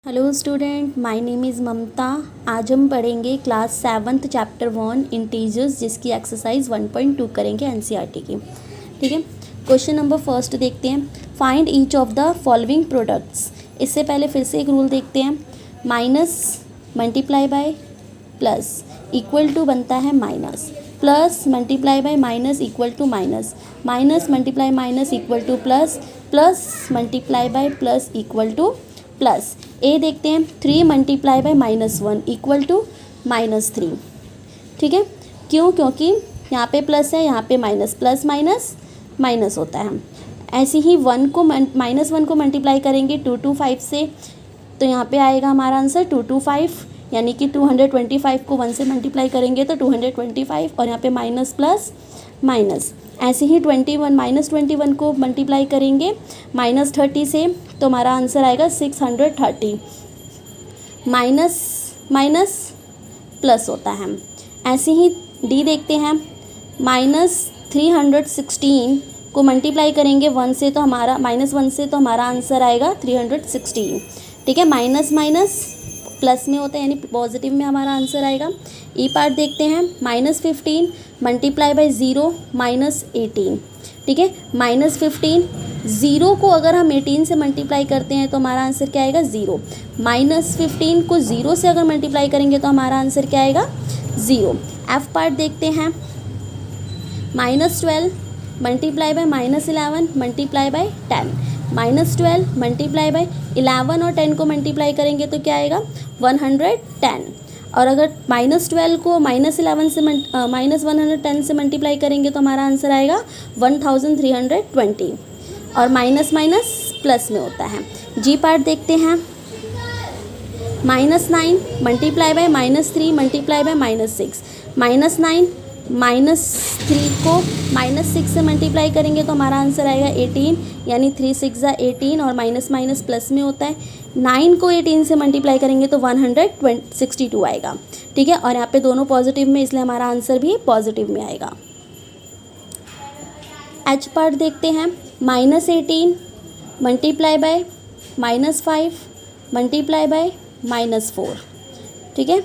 Hello student, my name is Mamta. आज हम पढ़ेंगे क्लास 7th चैप्टर 1 इंटीजर्स, जिसकी एक्सरसाइज 1.2 करेंगे एनसीईआरटी की। ठीक है, क्वेश्चन नंबर फर्स्ट देखते हैं। Find each of the following products. इससे पहले फिर से एक रूल देखते हैं। Minus multiply by plus equal to बनता है minus, plus multiply by minus equal to minus, minus multiply minus equal to plus, plus multiply by plus equal to plus. ए देखते हैं, 3 मल्टीप्लाई बाय -1 इक्वल टू -3। ठीक है, क्यों? क्योंकि यहाँ पे प्लस है, यहाँ पे माइनस, प्लस माइनस माइनस होता है। ऐसे ही -1 को मल्टीप्लाई करेंगे 225 से, तो यहाँ पे आएगा हमारा आंसर 225, यानी कि 225 को 1 से मल्टीप्लाई करेंगे तो 225, और यहाँ पे माइनस प्लस माइनस। ऐसे ही 21 को मल्टीप्लाई करेंगे -30 से, तो हमारा आंसर आएगा 630। माइनस माइनस प्लस होता है। ऐसे ही डी देखते हैं, -316 को मल्टीप्लाई करेंगे 1 से, तो हमारा -1 से, तो हमारा आंसर आएगा 316। ठीक है, माइनस माइनस प्लस में होता है, यानी पॉजिटिव में हमारा आंसर आएगा। ई पार्ट देखते हैं, -15 मल्टीप्लाई बाय 0 -18। ठीक है, -15, 0 को अगर हम 18 से मल्टीप्लाई करते हैं तो हमारा आंसर क्या आएगा? 0। -15 को 0 से अगर मल्टीप्लाई करेंगे तो हमारा आंसर क्या आएगा? 0। एफ पार्ट देखते हैं, -12 multiply by -11 multiply by 10, -12 multiply by 11 और 10 को मल्टीप्लाई करेंगे तो क्या आएगा? 110। और अगर -12 को -11 से -110 से मल्टीप्लाई करेंगे तो हमारा आंसर आएगा 1320। और माइनस माइनस प्लस में होता है। जी पार्ट देखते हैं, -9 मल्टीप्लाई बाय -3 मल्टीप्लाई बाय -6, -9 -3 को -6 से मल्टीप्लाई करेंगे तो हमारा आंसर आएगा 18, यानी 3 6 18, और माइनस माइनस प्लस में होता है। 9 को 18 से मल्टीप्लाई करेंगे तो 162 आएगा। ठीक है, और यहाँ पे दोनों पॉजिटिव में, इसलिए हमारा आंसर भी पॉजिटिव में आएगा। एच पार्ट देखते हैं, -18 मल्टीप्लाई बाय -5 मल्टीप्लाई बाय -4। ठीक है,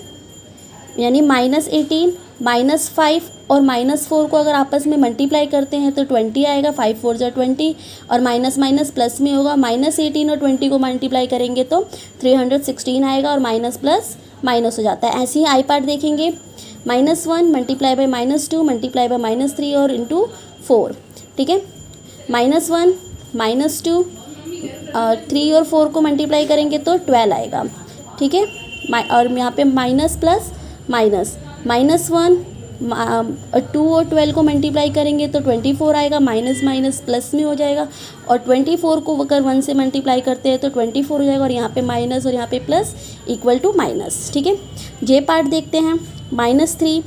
यानी -18 -5 और -4 को अगर आपस में मल्टीप्लाई करते हैं तो 20 आएगा, 5 4 जा 20, और माइनस माइनस प्लस में होगा। -18 और 20 को मल्टीप्लाई करेंगे तो 316 आएगा, और माइनस प्लस माइनस हो जाता है। ऐसे ही आई पार्ट देखेंगे, -1 मल्टीप्लाई बाय -2 मल्टीप्लाई बाय -3 और इंटू 4। ठीक है, -1 -2 3 और 4 को मल्टीप्लाई करेंगे तो 12 आएगा। ठीक है, और यहाँ पे माइनस प्लस माइनस, -1 2 और 12 को मल्टीप्लाई करेंगे तो 24 आएगा, माइनस माइनस प्लस में हो जाएगा, और 24 को अगर 1 से मल्टीप्लाई करते हैं तो 24 हो जाएगा, और यहाँ पे माइनस और यहाँ पे प्लस इक्वल टू माइनस। ठीक है, जे पार्ट देखते हैं, -3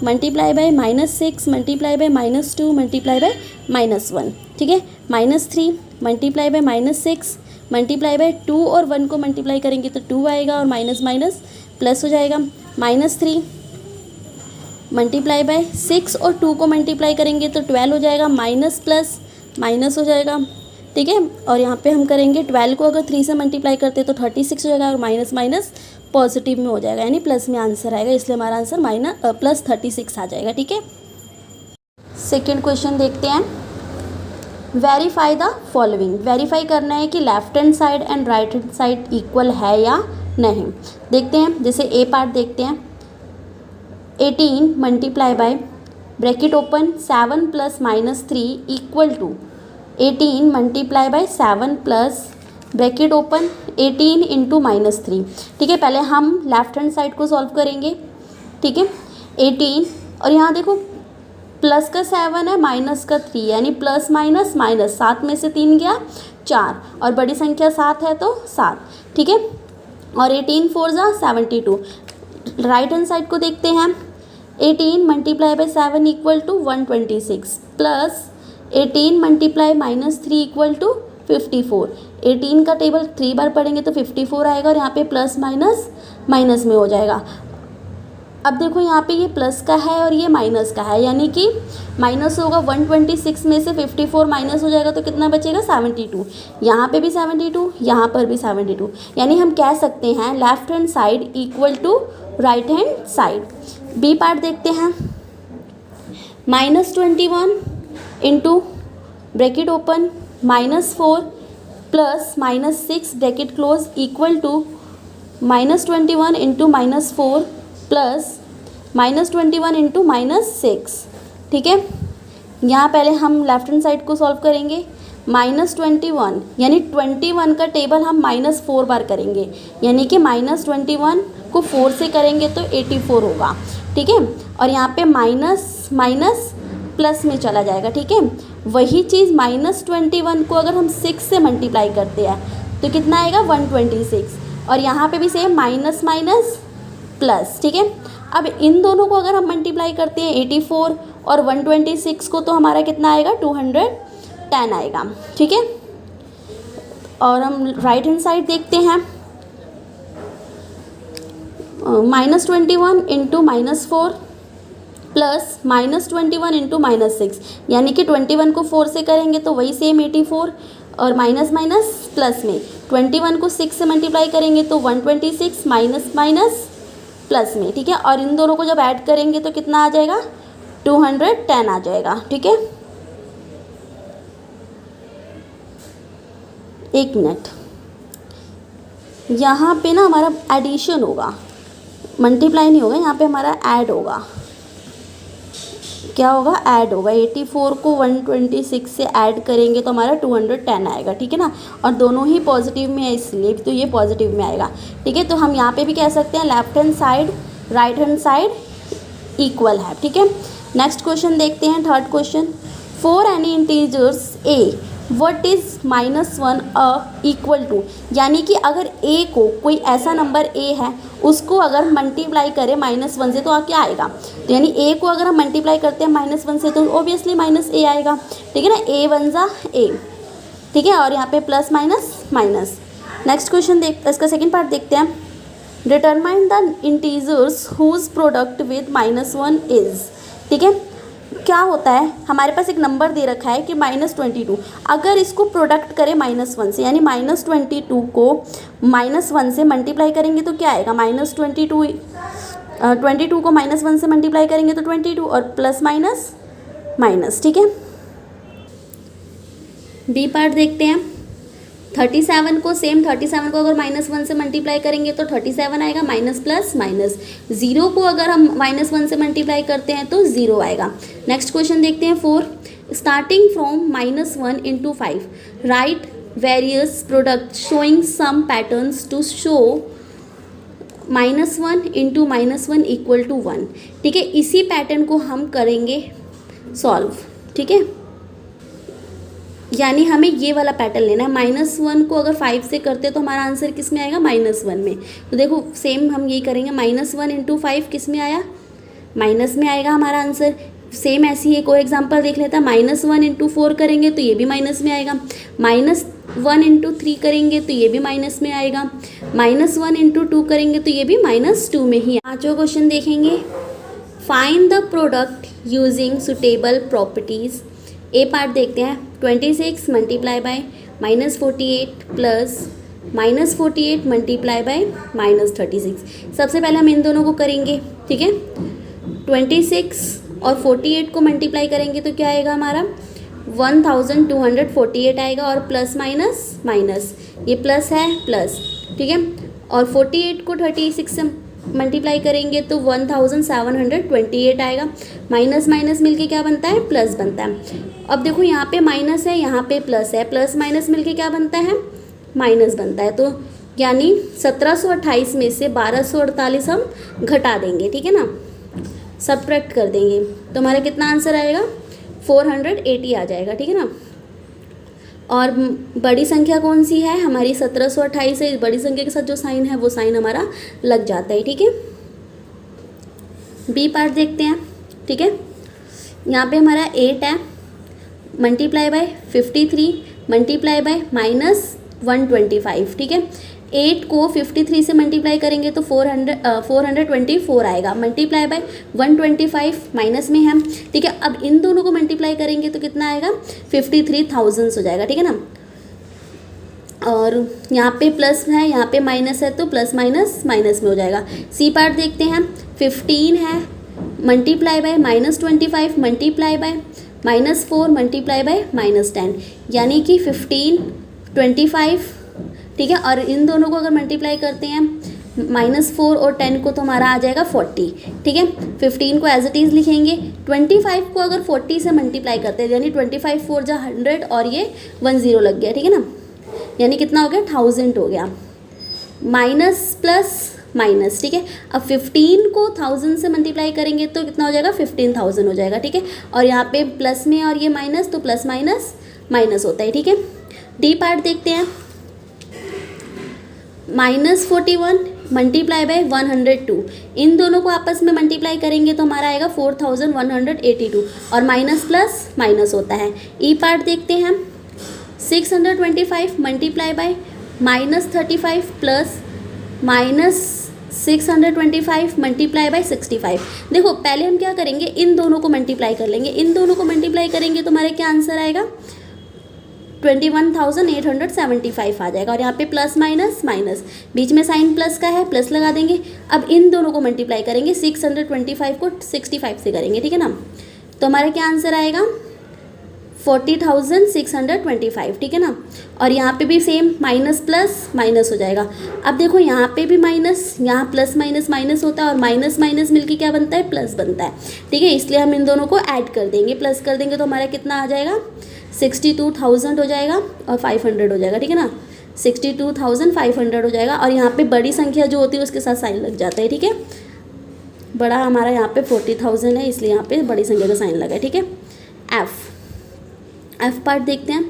multiply by -6 multiply by -2 multiply by -1। ठीक है, -3 मल्टीप्लाई बाय -6 मल्टीप्लाई बाय 2 और 1 को मल्टीप्लाई करेंगे तो 2 आएगा, और माइनस माइनस प्लस हो जाएगा। -3 मल्टीप्लाई बाय 6 और 2 को मल्टीप्लाई करेंगे तो 12 हो जाएगा, माइनस प्लस माइनस हो जाएगा। ठीक है, और यहाँ पे हम करेंगे 12 को अगर 3 से मल्टीप्लाई करते हैं तो 36 हो जाएगा, और माइनस माइनस पॉजिटिव में हो जाएगा, यानी प्लस में आंसर आएगा, इसलिए हमारा आंसर +36 आ जाएगा। ठीक है, सेकेंड क्वेश्चन देखते हैं। Verify the following. वेरीफाई करना है कि left hand side and right hand side equal है या नहीं। देखते हैं, जैसे ए पार्ट देखते हैं, 18 multiply by bracket open 7 plus -3 equal to 18 multiply by 7 plus bracket open 18 into -3। ठीक है, पहले हम लेफ्ट हैंड साइड को सॉल्व करेंगे। ठीक है, 18, और यहाँ देखो प्लस का 7 है, माइनस का 3, यानी प्लस माइनस माइनस, 7 में से 3 गया 4, और बड़ी संख्या 7 है तो 7। ठीक है, और 18 4 जा 72। राइट हैंड साइड को देखते हैं, 18 multiply by 7 equal to 126, plus 18 multiply -3 equal to 54। 18 का टेबल 3 बार पढ़ेंगे तो 54 आएगा, और यहाँ पे प्लस माइनस माइनस में हो जाएगा। अब देखो यहाँ पे ये प्लस का है और ये माइनस का है, यानी कि माइनस होगा 126 में से 54 माइनस हो जाएगा तो कितना बचेगा 72। यहाँ पे भी 72, यहाँ पर भी 72, यानी हम कह सकते हैं left hand side equal to right hand side. B part देखते हैं। -21 into bracket open -4 plus -6 bracket close equal to -21 into -4 plus -21 into -6। ठीक है, यहाँ पहले हम लेफ्ट हैंड साइड को सॉल्व करेंगे। -21 यानी 21 का टेबल हम -4 बार करेंगे, यानी कि -21 को 4 से करेंगे तो 84 होगा। ठीक है, और यहाँ पे माइनस माइनस प्लस में चला जाएगा। ठीक है, वही चीज़ -21 को अगर हम 6 से मल्टीप्लाई करते हैं तो कितना आएगा 126, और यहाँ पे भी सेम माइनस माइनस प्लस। ठीक है, अब इन दोनों को अगर हम मल्टीप्लाई करते हैं 84 और 126 को, तो हमारा कितना आएगा 210 आएगा। ठीक है, और हम राइट हैंड साइड देखते हैं। -21 इंटू -4 प्लस -21 इंटू -6, यानी कि 21 को 4 से करेंगे तो वही सेम 84, और माइनस माइनस प्लस में 21 को 6 से मल्टीप्लाई करेंगे तो 126 माइनस माइनस प्लस में। ठीक है, और इन दोनों को जब ऐड करेंगे तो कितना आ जाएगा 210 आ जाएगा। ठीक है, एक मिनट, यहाँ पे ना हमारा एडिशन होगा, मल्टीप्लाई नहीं होगा, यहाँ पे हमारा ऐड होगा। क्या होगा, ऐड होगा। 84 को 126 से ऐड करेंगे तो हमारा 210 आएगा। ठीक है ना, और दोनों ही पॉजिटिव में है इसलिए तो ये पॉजिटिव में आएगा। ठीक है, तो हम यहाँ पे भी कह सकते हैं left hand side right hand side equal है। ठीक है, नेक्स्ट क्वेश्चन देखते हैं, third question. For any integers A what is -1 equal to, यानी कि अगर ए को कोई ऐसा नंबर ए है उसको अगर मल्टीप्लाई करें -1 से तो क्या आएगा, तो यानी ए को अगर हम मल्टीप्लाई करते हैं -1 से तो ऑब्वियसली -a आएगा। ठीक है ना, a वन ज़ा a। ठीक है, और यहाँ पे plus minus minus. Next question इसका सेकेंड पार्ट देखते हैं। Determine the integers whose product with -1 is. ठीक है, क्या होता है, हमारे पास एक नंबर दे रखा है कि -22, अगर इसको प्रोडक्ट करें -1 से, यानी -22 को -1 से मल्टीप्लाई करेंगे तो क्या आएगा -22 को -1 से मल्टीप्लाई करेंगे तो 22, और प्लस माइनस माइनस। ठीक है, बी पार्ट देखते हैं। 37 को सेम 37 को अगर -1 से मल्टीप्लाई करेंगे तो 37 आएगा, माइनस प्लस माइनस। 0 को अगर हम -1 से मल्टीप्लाई करते हैं तो 0 आएगा। नेक्स्ट क्वेश्चन देखते हैं 4। Starting from -1 into 5 right various product showing some patterns to show -1 into -1 equal to 1। ठीक है, इसी पैटर्न को हम करेंगे सॉल्व। ठीक है, यानी हमें ये वाला पैटर्न लेना है। -1 को अगर 5 से करते तो हमारा आंसर किस में आएगा -1 में। तो देखो सेम हम यही करेंगे, -1 इंटू 5 किस में आया, माइनस में आएगा हमारा आंसर। सेम ऐसी ही एक और एग्जांपल देख लेता है। -1 इंटू 4 करेंगे तो ये भी माइनस में आएगा। -1 इंटू 3 करेंगे तो ये भी माइनस में आएगा। -1 इंटू 2 करेंगे तो ये भी -2 में ही। पाँचों क्वेश्चन देखेंगे। Find the product using suitable properties. A part देखते हैं। 26 multiply by -48 plus -48 multiply by -36। सबसे पहले हम इन दोनों को करेंगे। ठीक है, 26 और 48 को मल्टीप्लाई करेंगे तो क्या आएगा हमारा 1248 आएगा, और प्लस माइनस माइनस, ये प्लस है प्लस। ठीक है, और 48 को 36 से मल्टीप्लाई करेंगे तो 1728 आएगा। माइनस माइनस मिलके क्या बनता है, प्लस बनता है। अब देखो यहाँ पे माइनस है, यहाँ पे प्लस है, प्लस माइनस मिलके क्या बनता है, माइनस बनता है। तो यानी 1728 में से 1248 हम घटा देंगे। ठीक है ना, सब्ट्रैक्ट कर देंगे तो हमारा कितना आंसर आएगा 480 आ जाएगा। ठीक है ना, और बड़ी संख्या कौन सी है हमारी 1728 है। बड़ी संख्या के साथ जो साइन है वो साइन हमारा लग जाता है। ठीक है, बी पार्ट देखते हैं। ठीक है, यहाँ पे हमारा 8 है, मल्टीप्लाई बाय 53 मल्टीप्लाई बाय -125। ठीक है, 8 को 53 से मल्टीप्लाई करेंगे तो 424 आएगा, मल्टीप्लाई बाय 125 माइनस में है, ठीक है। अब इन दोनों को मल्टीप्लाई करेंगे तो कितना आएगा, 53,000 हो जाएगा, ठीक है ना। और यहाँ पे प्लस है, यहाँ पे माइनस है, तो प्लस माइनस माइनस में हो जाएगा। सी पार्ट देखते हैं, 15 है multiply by -25 multiply by -4 multiply by -10, यानी कि 15 25, ठीक है। और इन दोनों को अगर मल्टीप्लाई करते हैं -4 और 10 को तो हमारा आ जाएगा 40, ठीक है। 15 को एज इट इज़ लिखेंगे, 25 को अगर 40 से मल्टीप्लाई करते हैं यानी 25 4 जा 100 और ये 10 लग गया, ठीक है ना, यानी कितना हो गया 1000 हो गया, माइनस प्लस माइनस, ठीक है। अब 15 को 1000 से मल्टीप्लाई करेंगे तो कितना हो जाएगा 15,000 हो जाएगा, ठीक है। और यहाँ पे प्लस में और ये माइनस, तो प्लस माइनस माइनस होता है, ठीक है। डी पार्ट देखते हैं, -41 मल्टीप्लाई बाय 102, इन दोनों को आपस में मल्टीप्लाई करेंगे तो हमारा आएगा 4182 और माइनस प्लस माइनस होता है। ई पार्ट देखते हैं, 625 multiply by -35 plus -625 multiply by 65। देखो पहले हम क्या करेंगे, इन दोनों को मल्टीप्लाई कर लेंगे, इन दोनों को मल्टीप्लाई करेंगे तो हमारा क्या आंसर आएगा 21,875 आ जाएगा। और यहाँ पे प्लस माइनस माइनस, बीच में साइन प्लस का है, प्लस लगा देंगे। अब इन दोनों को मल्टीप्लाई करेंगे, 625 को 65 से करेंगे, ठीक है ना, तो हमारा क्या आंसर आएगा 40,625, ठीक है ना। और यहाँ पे भी सेम माइनस प्लस माइनस हो जाएगा। अब देखो यहाँ पे भी माइनस, यहाँ प्लस माइनस माइनस होता है और माइनस माइनस मिलके क्या बनता है, प्लस बनता है, ठीक है। इसलिए हम इन दोनों को ऐड कर देंगे, प्लस कर देंगे तो हमारा कितना आ जाएगा 62,000 हो जाएगा और 500 हो जाएगा, ठीक है ना, 62,500 हो जाएगा। और यहाँ पे बड़ी संख्या जो होती है उसके साथ साइन लग जाता है, ठीक है। बड़ा हमारा यहाँ पे 40,000 है, इसलिए यहाँ पे बड़ी संख्या का साइन लगा है, ठीक है। एफ पार्ट देखते हैं,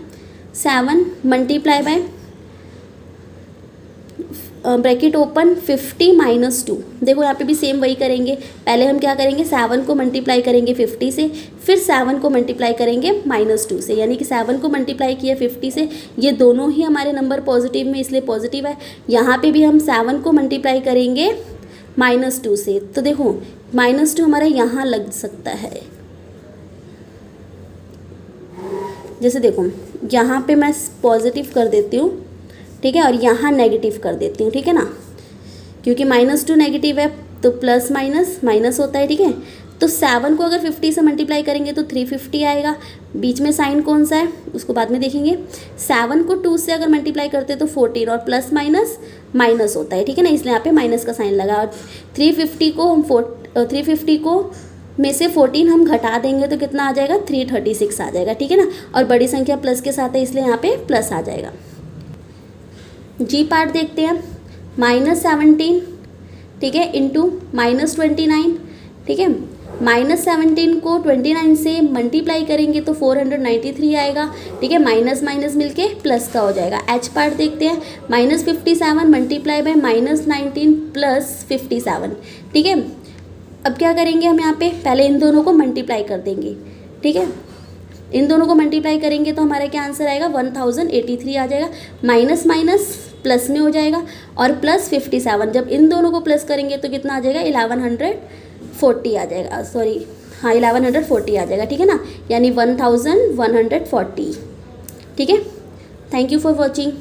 7 मल्टीप्लाई बाय ब्रैकेट ओपन 50 -2। देखो यहाँ पे भी सेम वही करेंगे, पहले हम क्या करेंगे 7 को मल्टीप्लाई करेंगे 50 से, फिर 7 को मल्टीप्लाई करेंगे -2 से, यानी कि 7 को मल्टीप्लाई किया 50 से, ये दोनों ही हमारे नंबर पॉजिटिव में इसलिए पॉजिटिव है। यहाँ पे भी हम 7 को मल्टीप्लाई करेंगे -2 से, तो देखो -2 हमारा यहाँ लग सकता है, जैसे देखो यहाँ पे मैं पॉजिटिव कर देती हूँ, ठीक है, और यहाँ नेगेटिव कर देती हूँ, ठीक है ना, क्योंकि -2 नेगेटिव है तो प्लस माइनस माइनस होता है, ठीक है। तो 7 को अगर 50 से मल्टीप्लाई करेंगे तो 350 आएगा, बीच में साइन कौन सा है उसको बाद में देखेंगे। 7 को 2 से अगर मल्टीप्लाई करते तो 14 और प्लस माइनस माइनस होता है, ठीक है ना, इसलिए यहाँ पे माइनस का साइन लगा। और 350 को हम 350 को में से 14 हम घटा देंगे तो कितना आ जाएगा 336 आ जाएगा, ठीक है ना। और बड़ी संख्या प्लस के साथ है इसलिए यहाँ पे प्लस आ जाएगा। जी पार्ट देखते हैं, -17, ठीक है, इंटू -29, ठीक है। -17 को 29 से मल्टीप्लाई करेंगे तो 493 आएगा, ठीक है, माइनस माइनस मिलके प्लस का हो जाएगा। एच पार्ट देखते हैं, -57 मल्टीप्लाई बाय -19 प्लस 57, ठीक है। अब क्या करेंगे हम यहाँ पे, पहले इन दोनों को मल्टीप्लाई कर देंगे, ठीक है, इन दोनों को मल्टीप्लाई करेंगे तो हमारा क्या आंसर आएगा 1083 आ जाएगा, माइनस माइनस प्लस में हो जाएगा और प्लस 57, जब इन दोनों को प्लस करेंगे तो कितना आ जाएगा 1140 आ जाएगा, सॉरी हाँ 1140 आ जाएगा, ठीक है ना, यानी 1140, ठीक है। Thank you for watching.